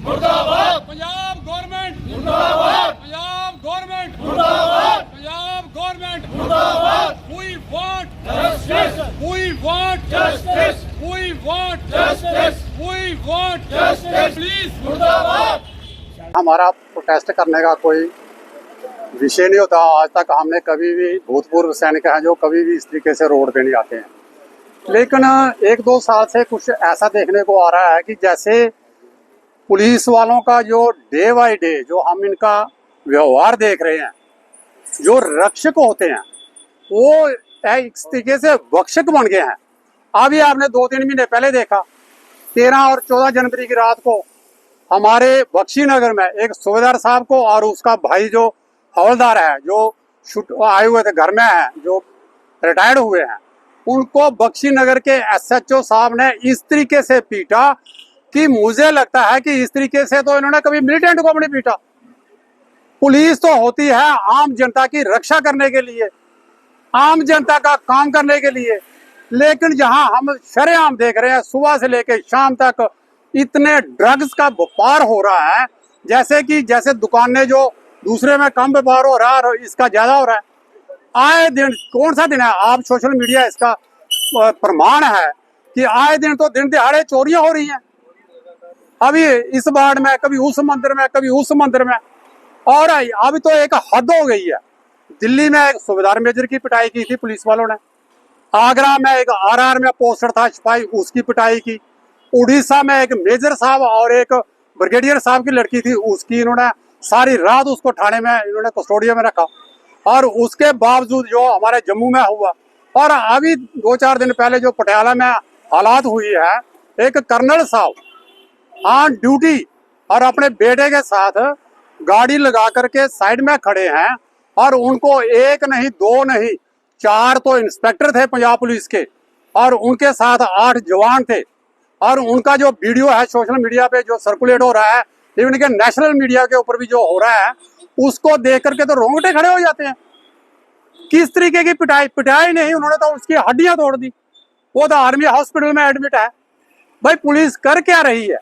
मुर्दाबाद, पंजाब गवर्नमेंट मुर्दाबाद, पंजाब गवर्नमेंट मुर्दाबाद, पंजाब गवर्नमेंट मुर्दाबाद। We want Justice, we want justice, we want justice, we want justice, please मुर्दाबाद। हमारा प्रोटेस्ट करने का कोई विषय नहीं होता। आज तक हमने कभी भी भूतपूर्व सैनिक हैं जो कभी भी इस तरीके से रोड पे नहीं आते हैं, लेकिन एक दो साल से कुछ ऐसा देखने को आ रहा है कि जैसे पुलिस वालों का जो डे बाय डे जो हम इनका व्यवहार देख रहे हैं, जो रक्षक होते हैं वो एक तरीके से भक्षक बन गए हैं। अभी आपने 2-3 महीने पहले देखा 13 और 14 जनवरी की रात को हमारे बख्शी नगर में एक सूबेदार साहब को और उसका भाई जो हवलदार है जो आए हुए थे घर में है, जो रिटायर्ड हुए हैं, उनको बख्शी नगर के SHO साहब ने इस तरीके से पीटा कि मुझे लगता है कि इस तरीके से तो इन्होंने कभी मिलिटेंट को नहीं पीटा। पुलिस तो होती है आम जनता की रक्षा करने के लिए, आम जनता का काम करने के लिए, लेकिन जहां हम शरेआम देख रहे हैं सुबह से लेकर शाम तक इतने ड्रग्स का व्यापार हो रहा है, जैसे दुकानें जो दूसरे में कम व्यापार हो रहा है और इसका ज्यादा हो रहा है। आए दिन कौन सा दिन है, आप सोशल मीडिया इसका प्रमाण है कि आए दिन तो दिन दिहाड़े चोरियां हो रही हैं। अभी इस वार्ड में, कभी उस मंदिर में, कभी उस मंदिर में, और अभी तो एक हद हो गई है। दिल्ली में एक सूबेदार मेजर की पिटाई की थी पुलिस वालों ने, आगरा में एक RR में पोस्टर था सिपाही, उसकी पिटाई की, उड़ीसा में एक मेजर साहब और एक ब्रिगेडियर साहब की लड़की थी, उसकी इन्होंने सारी रात उसको थाने में इन्होंने कस्टोडियो में रखा। और उसके बावजूद जो हमारे जम्मू में हुआ, और अभी 2-4 दिन पहले जो पटियाला में हालात हुई है, एक कर्नल साहब ऑन ड्यूटी और अपने बेटे के साथ गाड़ी लगा करके साइड में खड़े हैं, और उनको एक नहीं, दो नहीं, 4 तो इंस्पेक्टर थे पंजाब पुलिस के, और उनके साथ 8 जवान थे। और उनका जो वीडियो है सोशल मीडिया पे जो सर्कुलेट हो रहा है, इवन के नेशनल मीडिया के ऊपर भी जो हो रहा है, उसको देख करके तो रोंगटे खड़े हो जाते हैं। किस तरीके की पिटाई नहीं, उन्होंने तो उसकी हड्डियां तोड़ दी। वो तो आर्मी हॉस्पिटल में एडमिट है। भाई पुलिस कर क्या रही है?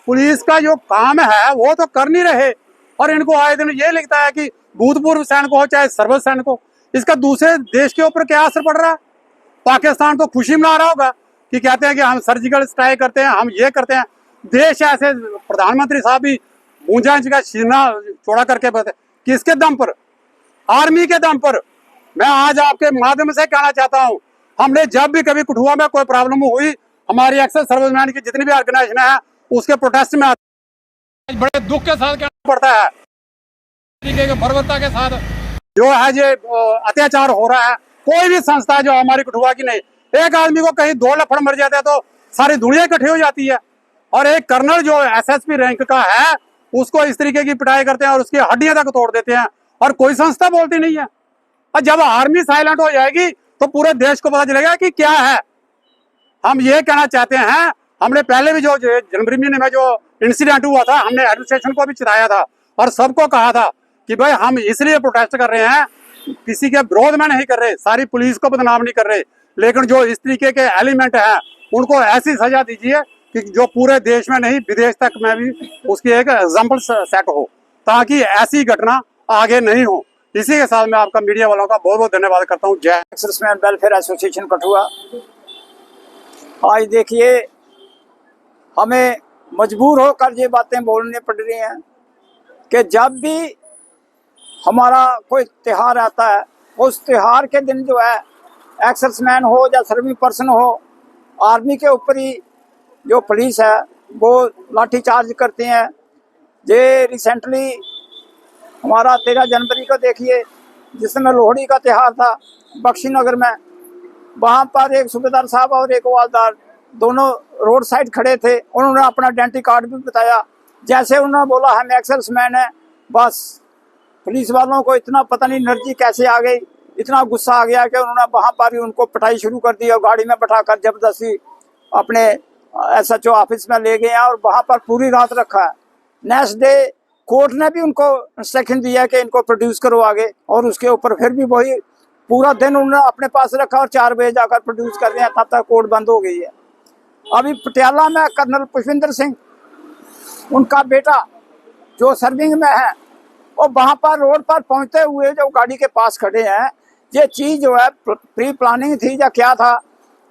पुलिस का जो काम है वो तो कर नहीं रहे, और इनको आए दिन ये लिखता है कि भूतपूर्व सैनिक हो चाहे सर्विस सैनिक हो, इसका दूसरे देश के ऊपर क्या असर पड़ रहा है? पाकिस्तान तो खुशी मना रहा होगा कि कहते हैं कि हम सर्जिकल स्ट्राइक करते हैं, हम ये करते हैं। देश ऐसे प्रधानमंत्री साहब भी 52 इंच का सीना चौड़ा करके बताते, किसके दम पर? आर्मी के दम पर। मैं आज आपके माध्यम से कहना चाहता हूं, हमने जब भी कभी कठुआ में कोई प्रॉब्लम हुई, हमारी एक्सेस सर्विसमैन की जितनी भी ऑर्गेनाइजेशन है उसके प्रोटेस्ट में बड़े दुख के साथ कहना पड़ता है कि बर्बरता के साथ जो है ये अत्याचार हो रहा है। कोई भी संस्था जो हमारी कठुआ की नहीं, एक आदमी को कहीं 2 लफड़ मर जाते हैं तो सारी दुनिया इकट्ठी हो जाती है, और एक कर्नल जो SSP रैंक का है उसको इस तरीके की पिटाई करते हैं और उसकी हड्डियां तक तोड़ देते हैं, और कोई संस्था बोलती नहीं है। और जब आर्मी साइलेंट हो जाएगी तो पूरे देश को पता चलेगा कि क्या है। हम ये कहना चाहते हैं, हमने पहले भी जो जनवरी महीने में जो इंसिडेंट हुआ था, हमने एडमिनिस्ट्रेशन को भी चिताया था और सबको कहा था कि भाई हम इसलिए प्रोटेस्ट कर रहे हैं, किसी के विरोध में नहीं कर रहे, सारी पुलिस को बदनाम नहीं कर रहे, लेकिन जो इस तरीके के एलिमेंट हैं उनको ऐसी सजा दीजिए कि जो पूरे देश में नहीं विदेश तक में भी उसकी एक एग्जाम्पल सेट हो, ताकि ऐसी घटना आगे नहीं हो। इसी के साथ मैं आपका मीडिया वालों का बहुत बहुत धन्यवाद करता हूँ। जय एक्सर्समैन वेलफेयर एसोसिएशन कठुआ। आज देखिए हमें मजबूर होकर ये बातें बोलने पड़ रही हैं कि जब भी हमारा कोई त्योहार आता है, उस त्योहार के दिन जो है एक्सर्समैन हो या सर्विंग पर्सन हो, आर्मी के ऊपर ही जो पुलिस है वो लाठी चार्ज करते हैं। ये रिसेंटली हमारा 13 जनवरी को देखिए, जिस समय लोहड़ी का त्यौहार था बख्शी नगर में, वहाँ पर एक सूबेदार साहब और एक हवलदार दोनों रोड साइड खड़े थे। उन्होंने अपना आइडेंटिटी कार्ड भी बताया। जैसे उन्होंने बोला हम एक्सर्समैन है, बस पुलिस वालों को इतना पता नहीं एनर्जी कैसे आ गई, इतना गुस्सा आ गया कि उन्होंने वहाँ पर ही उनको पिटाई शुरू कर दी और गाड़ी में बैठाकर जबरदस्ती अपने SHO ऑफिस में ले गए हैं और वहाँ पर पूरी रात रखा है। नेक्स्ट डे कोर्ट ने भी उनको इंस्ट्रक्शन दिया कि इनको प्रोड्यूस करो आगे, और उसके ऊपर फिर भी वही पूरा दिन उन्होंने अपने पास रखा और 4 बजे जाकर प्रोड्यूस कर दिया, तब तक कोर्ट बंद हो गई है। अभी पटियाला में कर्नल पुष्पिंदर सिंह उनका बेटा जो सर्विंग में है, और वहां पर रोड पर पहुंचते हुए जो गाड़ी के पास खड़े हैं, ये चीज जो है प्री प्लानिंग थी या क्या था,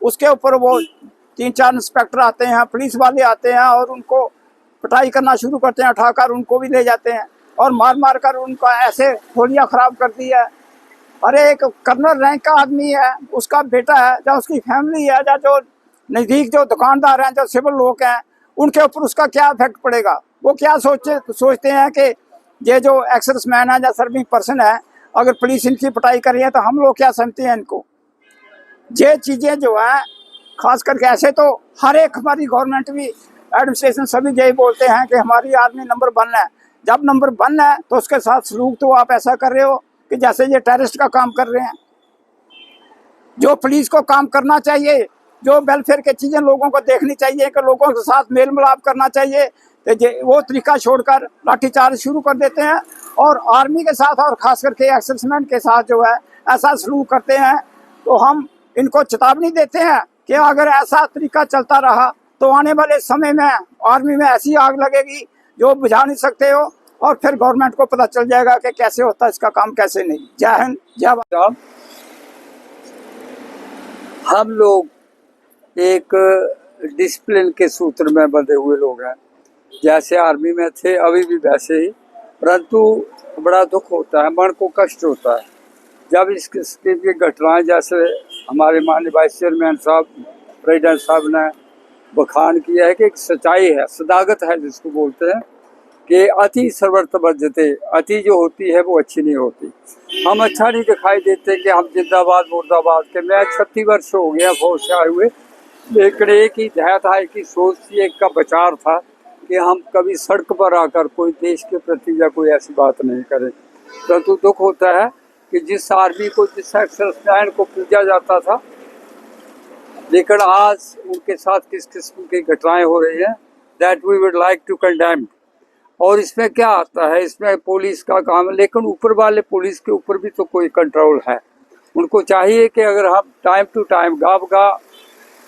उसके ऊपर वो 3-4 इंस्पेक्टर आते हैं, पुलिस वाले आते हैं और उनको पिटाई करना शुरू करते हैं, उठाकर उनको भी ले जाते हैं और मार मार कर उनका ऐसे होलियां खराब कर दी है। अरे एक कर्नल रैंक का आदमी है, उसका बेटा है, या उसकी फैमिली है, या जो नज़दीक जो दुकानदार हैं, जो सिविल लोग हैं, उनके ऊपर उसका क्या इफेक्ट पड़ेगा? वो क्या सोचते हैं कि ये जो एक्सर्समैन है या सर्विंग पर्सन है, अगर पुलिस इनकी पिटाई कर रही है तो हम लोग क्या समझते हैं इनको? ये चीज़ें जो है खास करके ऐसे तो हर एक हमारी गवर्नमेंट भी एडमिनिस्ट्रेशन सभी यही बोलते हैं कि हमारी आर्मी नंबर 1 है। जब नंबर 1 है तो उसके साथ सलूक तो आप ऐसा कर रहे हो कि जैसे ये टेररिस्ट का काम कर रहे हैं। जो पुलिस को काम करना चाहिए, जो वेलफेयर की चीज़ें लोगों को देखनी चाहिए, कि लोगों के साथ मेल मिलाप करना चाहिए, तो वो तरीका छोड़कर लाठीचार्ज शुरू कर देते हैं और आर्मी के साथ और खास करके एक्सर्समैन के साथ जो है ऐसा सलूक करते हैं। तो हम इनको चेतावनी देते हैं कि अगर ऐसा तरीका चलता रहा तो आने वाले समय में आर्मी में ऐसी आग लगेगी जो बुझा नहीं सकते हो, और फिर गवर्नमेंट को पता चल जाएगा कि कैसे होता है इसका काम, कैसे नहीं। जय हिंद, जय भारत। हम लोग एक डिसिप्लिन के सूत्र में बंधे हुए लोग हैं, जैसे आर्मी में थे अभी भी वैसे ही, परंतु बड़ा दुख होता है, मन को कष्ट होता है जब इस किस्म की घटनाएं, जैसे हमारे माननीय वाइस चेयरमैन साहब, प्रेसिडेंट साहब ने बखान किया है कि एक सच्चाई है, सदाकत है जिसको बोलते हैं कि अति सर्वत्र वर्जते, अति जो होती है वो अच्छी नहीं होती। हम अच्छा नहीं दिखाई देते कि हम जिंदाबाद मुर्दाबाद के। मैं 36 वर्ष हो गया फौज से आए हुए, लेकिन एक ही ध्येय था, एक ही सोच थी, एक का विचार था कि हम कभी सड़क पर आकर कोई देश के प्रति या कोई ऐसी बात नहीं करें। परंतु दुख होता है कि जिस आर्मी को, जिस एक्सर्समैन को पूजा जाता था, लेकिन आज उनके साथ किस किस्म की घटनाएं हो रही हैं, that we would like to condemn. और इसमें क्या आता है, इसमें पुलिस का काम है, लेकिन ऊपर वाले पुलिस के ऊपर भी तो कोई कंट्रोल है। उनको चाहिए कि अगर हम टाइम टू टाइम गा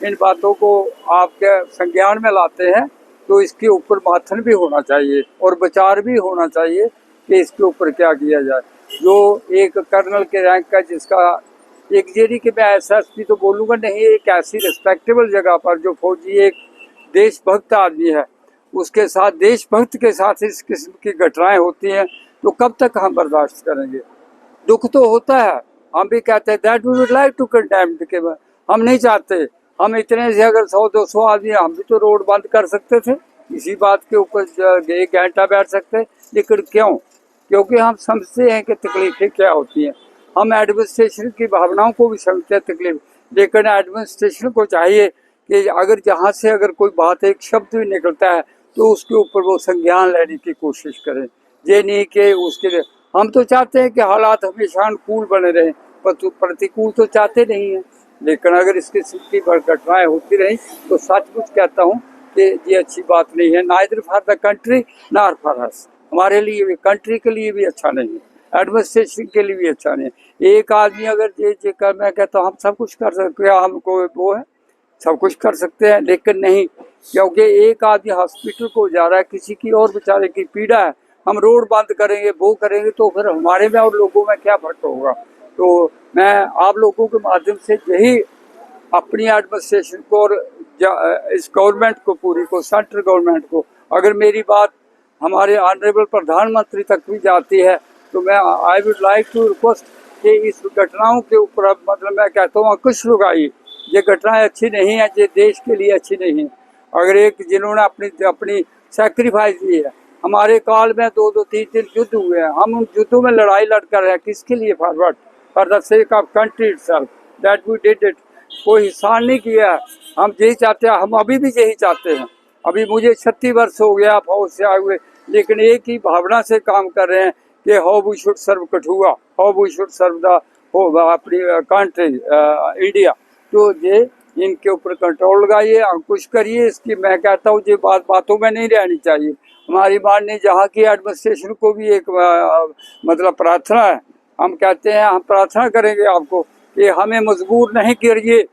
इन बातों को आपके संज्ञान में लाते हैं तो इसके ऊपर माथन भी होना चाहिए और विचार भी होना चाहिए कि इसके ऊपर क्या किया जाए। जो एक कर्नल के रैंक का, जिसका एक जेडी के, मैं एसएसपी तो बोलूँगा नहीं, एक ऐसी रिस्पेक्टेबल जगह पर जो फौजी एक देशभक्त आदमी है, उसके साथ, देशभक्त के साथ इस किस्म की घटनाएं होती हैं तो कब तक हम बर्दाश्त करेंगे? दुख तो होता है, हम भी कहते हैं that we would like to condemn, के हम नहीं चाहते। हम इतने से अगर 100-200 आदमी, हम भी तो रोड बंद कर सकते थे, इसी बात के ऊपर 1 घंटा बैठ सकते, लेकिन क्यों? क्योंकि हम समझते हैं कि तकलीफें क्या होती हैं। हम एडमिनिस्ट्रेशन की भावनाओं को भी समझते हैं तकलीफ, लेकिन एडमिनिस्ट्रेशन को चाहिए कि अगर जहाँ से अगर कोई बात, एक शब्द भी निकलता है तो उसके ऊपर वो संज्ञान लेने की कोशिश करें। ये नहीं कि उसके लिए, हम तो चाहते हैं कि हालात हमेशा अनुकूल बने रहें, प्रतिकूल तो चाहते नहीं हैं। लेकिन अगर इसकी की घटनाएं होती रही तो सचमुच कहता हूँ कि ये अच्छी बात नहीं है, neither for the country nor for us. हमारे लिए भी, कंट्री के लिए भी अच्छा नहीं है, एडमिनिस्ट्रेशन के लिए भी अच्छा नहीं है। एक आदमी अगर ये कर, मैं कहता हूँ हम सब कुछ कर सकते हैं, हमको वो है सब कुछ कर सकते हैं, लेकिन नहीं, क्योंकि एक आदमी हॉस्पिटल को जा रहा है, किसी की और बेचारे की पीड़ा है, हम रोड बंद करेंगे, वो करेंगे, तो फिर हमारे में और लोगों में क्या फर्क होगा? तो मैं आप लोगों के माध्यम से यही अपनी एडमिनिस्ट्रेशन को और इस गवर्नमेंट को, पूरी को, सेंट्रल गवर्नमेंट को, अगर मेरी बात हमारे ऑनरेबल प्रधानमंत्री तक भी जाती है तो मैं I would like to request कि इस घटनाओं के ऊपर, मतलब मैं कहता हूँ अंकुश लगाइए। ये घटनाएं अच्छी नहीं है, ये देश के लिए अच्छी नहीं है। अगर एक जिन्होंने अपनी सेक्रीफाइस दी है, हमारे काल में 2-2, 3-3 युद्ध हुए हैं, हम उन युद्धों में लड़ाई लड़कर रहे, किसके लिए? Forward, for the sake of country itself, that we did it. कोई हिस्सा नहीं किया है, हम यही चाहते हैं, हम अभी भी यही चाहते हैं। अभी मुझे 36 वर्ष हो गया फौज से आए हुए, लेकिन एक ही भावना से काम कर रहे हैं कि how we should serve Kathua, how we should serve the अपनी कंट्री इंडिया। तो ये इनके ऊपर कंट्रोल लगाइए, अंकुश करिए इसकी। मैं कहता हूँ ये बातों में नहीं रहनी चाहिए। हमारी माननीय जहाँ की एडमिनिस्ट्रेशन को भी एक मतलब प्रार्थना है, हम कहते हैं, हम प्रार्थना करेंगे आपको कि हमें मजबूर नहीं करिए।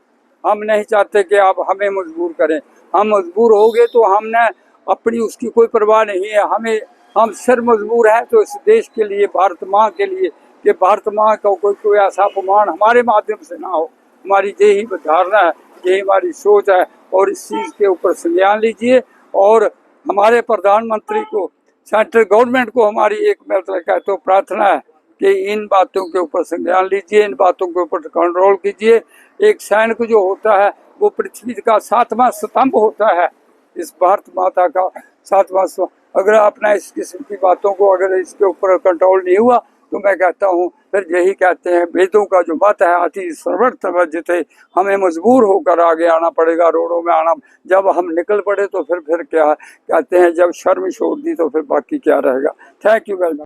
हम नहीं चाहते कि आप हमें मजबूर करें, हम मजबूर हो गए तो हमने अपनी उसकी कोई परवाह नहीं है। हम सिर मजबूर हैं तो इस देश के लिए, भारत माँ के लिए, कि भारत माँ का कोई ऐसा अपमान हमारे माध्यम से ना हो। हमारी यही धारणा है, यही हमारी सोच है, और इस चीज़ के ऊपर संज्ञान लीजिए। और हमारे प्रधानमंत्री को, सेंट्रल गवर्नमेंट को हमारी एक मतलब तो प्रार्थना है कि इन बातों के ऊपर संज्ञान लीजिए, इन बातों के ऊपर कंट्रोल कीजिए। एक सैनिक जो होता है वो पृथ्वी का 7वां स्तंभ होता है, इस भारत माता का 7वां स्तंभ। अगर अपना इस किस्म की बातों को अगर इसके ऊपर कंट्रोल नहीं हुआ तो मैं कहता हूँ फिर यही कहते हैं वेदों का जो मत है, अति सर्वत्र वर्जिते, हमें मजबूर होकर आगे आना पड़ेगा, रोडों में आना। जब हम निकल पड़े तो फिर क्या कहते हैं, जब शर्म छोड़ दी तो फिर बाकी क्या रहेगा। Thank you very much.